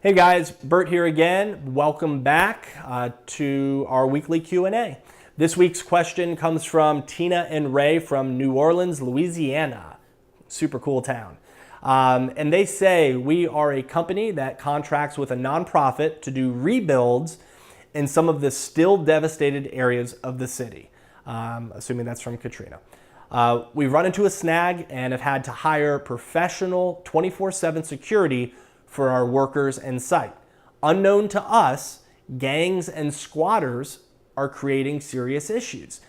Hey guys, Bert here again. Welcome back to our weekly Q&A. This week's question comes from Tina and Ray from New Orleans, Louisiana. Super cool town. And they say, we are a company that contracts with a nonprofit to do rebuilds in some of the still devastated areas of the city. Assuming that's from Katrina. We've run into a snag and have had to hire professional 24/7 security for our workers and site. Unknown to us, gangs and squatters are creating serious issues.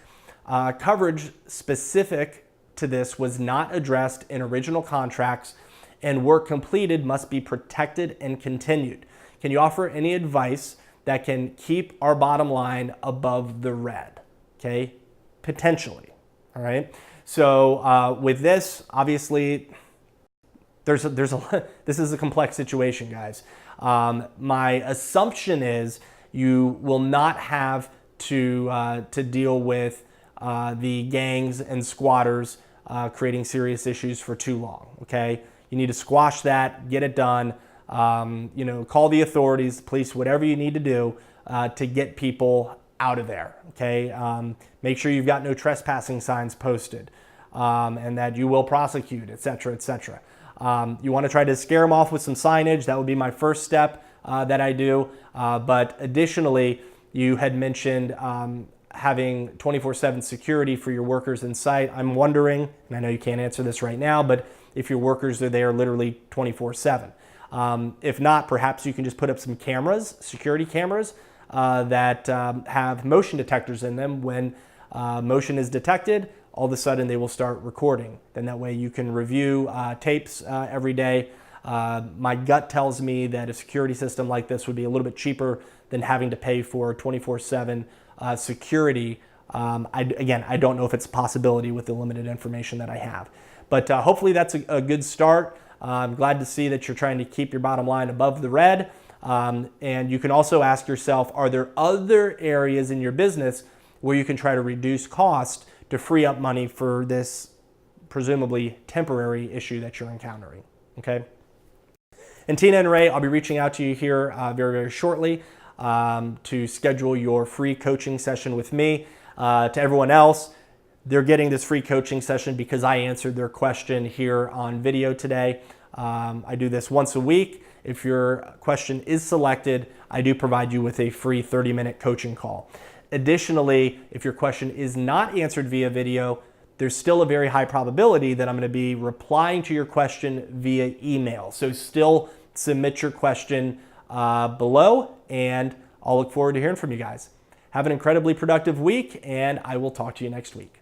Coverage specific to this was not addressed in original contracts, and work completed must be protected and continued. Can you offer any advice that can keep our bottom line above the red? Okay, potentially. All right. So with this, obviously, this is a complex situation, guys. My assumption is you will not have to deal with the gangs and squatters creating serious issues for too long. Okay, you need to squash that, get it done. Call the authorities, police, whatever you need to do to get people out of there. Okay, make sure you've got no trespassing signs posted, and that you will prosecute, etc., etc. You want to try to scare them off with some signage. That would be my first step that I do. But additionally, you had mentioned having 24/7 security for your workers in site. I'm wondering, and I know you can't answer this right now, but if your workers are there literally 24/7. If not, perhaps you can just put up some cameras, security cameras, that have motion detectors in them. When motion is detected, all of a sudden they will start recording. Then that way you can review tapes every day. My gut tells me that a security system like this would be a little bit cheaper than having to pay for 24/7 security. I don't know if it's a possibility with the limited information that I have. But hopefully that's a good start. I'm glad to see that you're trying to keep your bottom line above the red. And you can also ask yourself, are there other areas in your business where you can try to reduce cost to free up money for this presumably temporary issue that you're encountering, okay? And Tina and Ray, I'll be reaching out to you here very, very shortly to schedule your free coaching session with me. To everyone else, they're getting this free coaching session because I answered their question here on video today. I do this once a week. If your question is selected, I do provide you with a free 30-minute coaching call. Additionally, if your question is not answered via video, there's still a very high probability that I'm going to be replying to your question via email. So still submit your question below, and I'll look forward to hearing from you guys. Have an incredibly productive week, and I will talk to you next week.